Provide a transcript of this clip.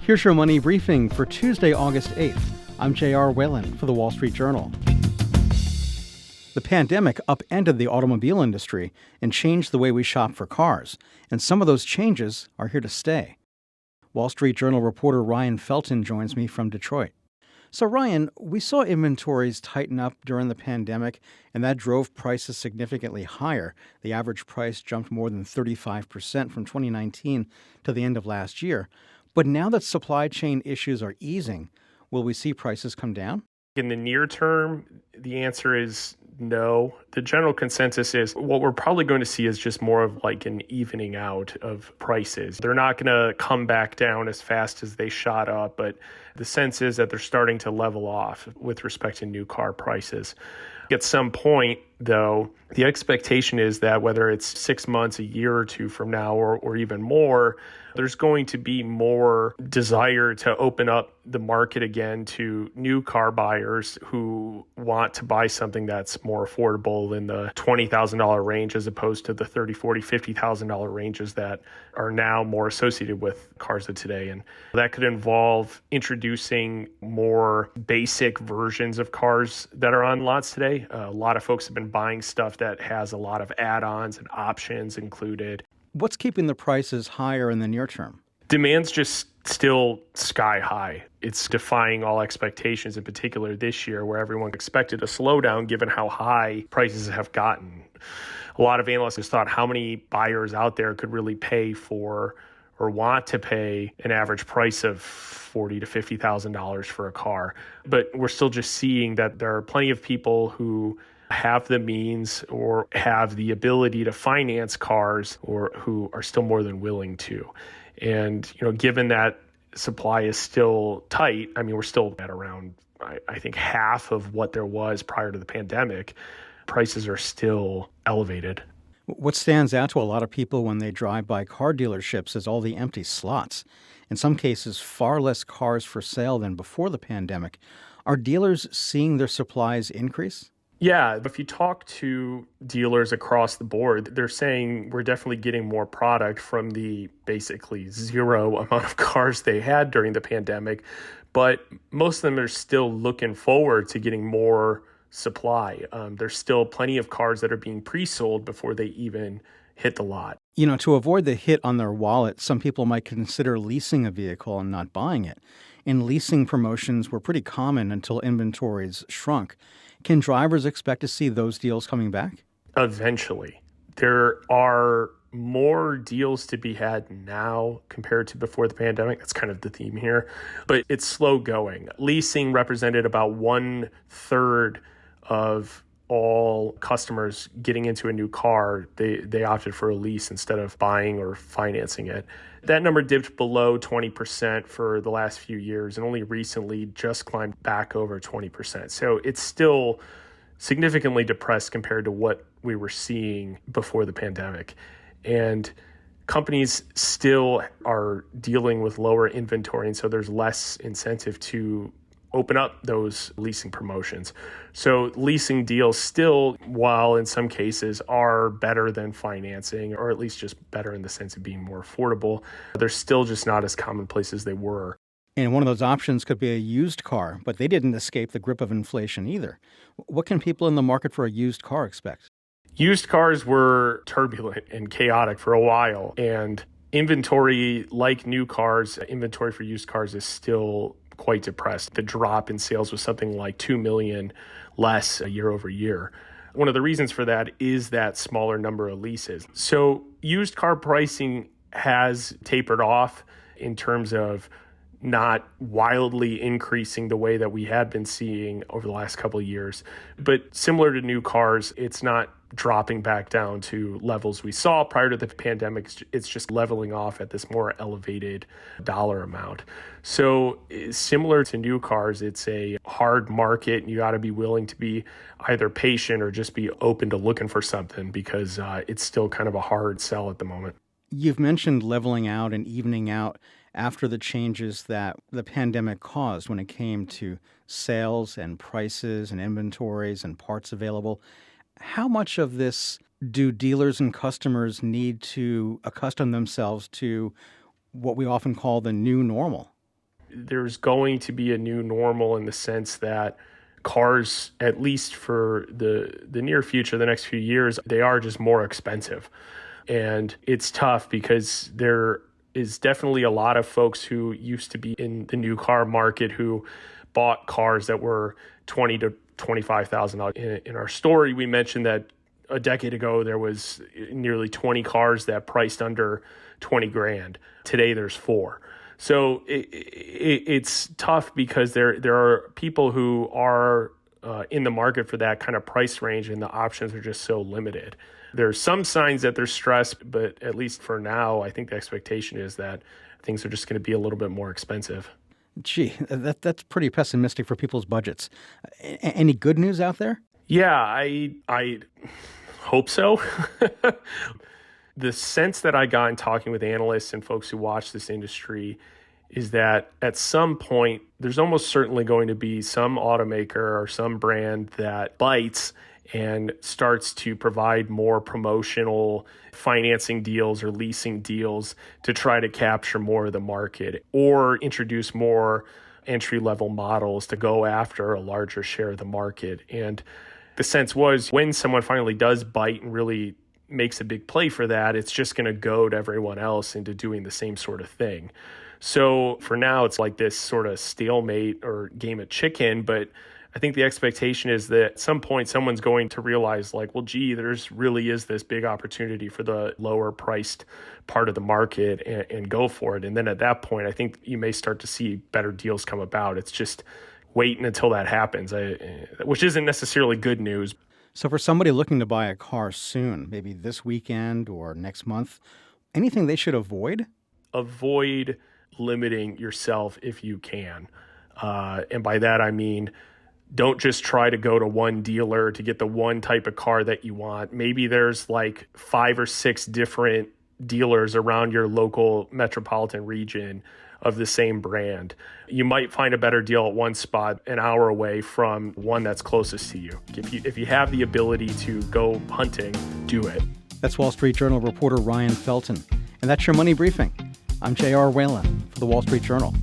Here's your money briefing for Tuesday, August 8th. I'm J.R. Whalen for the Wall Street Journal. The pandemic upended the automobile industry and changed the way we shop for cars, and some of those changes are here to stay. Wall Street Journal reporter Ryan Felton joins me from Detroit. So Ryan, we saw inventories tighten up during the pandemic, and that drove prices significantly higher. The average price jumped more than 35% from 2019 to the end of last year. But now that supply chain issues are easing, will we see prices come down? In the near term, the answer is no. The general consensus is what we're probably going to see is just more of like an evening out of prices. They're not going to come back down as fast as they shot up, but the sense is that they're starting to level off with respect to new car prices. At some point, though, the expectation is that whether it's 6 months, a year or two from now, or even more, there's going to be more desire to open up the market again to new car buyers who want to buy something that's more affordable in the $20,000 range as opposed to the $30,000, $40,000, $50,000 ranges that are now more associated with cars of today. And that could involve introducing more basic versions of cars that are on lots today. A lot of folks have been buying stuff that has a lot of add-ons and options included. What's keeping the prices higher in the near term? Demand's just still sky high. It's defying all expectations, in particular this year, where everyone expected a slowdown given how high prices have gotten. A lot of analysts thought how many buyers out there could really pay for or want to pay an average price of $40,000 to $50,000 for a car. But we're still just seeing that there are plenty of people who have the means or have the ability to finance cars or who are still more than willing to. And, given that supply is still tight, we're still at around, I think, half of what there was prior to the pandemic. Prices are still elevated. What stands out to a lot of people when they drive by car dealerships is all the empty slots. In some cases, far less cars for sale than before the pandemic. Are dealers seeing their supplies increase? Yeah, if you talk to dealers across the board, they're saying we're definitely getting more product from the basically zero amount of cars they had during the pandemic. But most of them are still looking forward to getting more supply. There's still plenty of cars that are being pre-sold before they even hit the lot. To avoid the hit on their wallet, some people might consider leasing a vehicle and not buying it. And leasing promotions were pretty common until inventories shrunk. Can drivers expect to see those deals coming back? Eventually. There are more deals to be had now compared to before the pandemic. That's kind of the theme here. But it's slow going. Leasing represented about 1/3 of all customers getting into a new car. They opted for a lease instead of buying or financing it. That number dipped below 20% for the last few years and only recently just climbed back over 20%. So it's still significantly depressed compared to what we were seeing before the pandemic. And companies still are dealing with lower inventory, and so there's less incentive to open up those leasing promotions. So leasing deals still, while in some cases are better than financing, or at least just better in the sense of being more affordable, they're still just not as commonplace as they were. And one of those options could be a used car, but they didn't escape the grip of inflation either. What can people in the market for a used car expect? Used cars were turbulent and chaotic for a while, and inventory, like new cars, inventory for used cars is still quite depressed. The drop in sales was something like 2 million less year over year. One of the reasons for that is that smaller number of leases. So used car pricing has tapered off in terms of not wildly increasing the way that we had been seeing over the last couple of years. But similar to new cars, it's not dropping back down to levels we saw prior to the pandemic. It's just leveling off at this more elevated dollar amount. So similar to new cars, it's a hard market. You got to be willing to be either patient or just be open to looking for something because it's still kind of a hard sell at the moment. You've mentioned leveling out and evening out after the changes that the pandemic caused when it came to sales and prices and inventories and parts available. How much of this do dealers and customers need to accustom themselves to what we often call the new normal? there's going to be a new normal in the sense that cars, at least for the near future, the next few years, they are just more expensive. And it's tough because there is definitely a lot of folks who used to be in the new car market who bought cars that were $20,000 to $25,000. In our story, we mentioned that a decade ago, there was nearly 20 cars that priced under 20 grand. Today, there's 4. So it's tough because there are people who are in the market for that kind of price range, and the options are just so limited. There's some signs that they're stressed, but at least for now, I think the expectation is that things are just going to be a little bit more expensive. Gee, that's pretty pessimistic for people's budgets. Any good news out there? Yeah, I hope so. The sense that I got in talking with analysts and folks who watch this industry is that at some point, there's almost certainly going to be some automaker or some brand that bites and starts to provide more promotional financing deals or leasing deals to try to capture more of the market, or introduce more entry-level models to go after a larger share of the market. And the sense was when someone finally does bite and really makes a big play for that, it's just going to goad everyone else into doing the same sort of thing. So for now, it's like this sort of stalemate or game of chicken, but I think the expectation is that at some point someone's going to realize like, well, gee, there's really is this big opportunity for the lower priced part of the market and go for it. And then at that point, I think you may start to see better deals come about. It's just waiting until that happens, which isn't necessarily good news. So for somebody looking to buy a car soon, maybe this weekend or next month, anything they should avoid? Avoid limiting yourself if you can. And by that, I mean, don't just try to go to one dealer to get the one type of car that you want. Maybe there's like 5 or 6 different dealers around your local metropolitan region of the same brand. You might find a better deal at one spot an hour away from one that's closest to you. If you have the ability to go hunting, do it. That's Wall Street Journal reporter Ryan Felton. And that's your Money Briefing. I'm J.R. Whalen for the Wall Street Journal.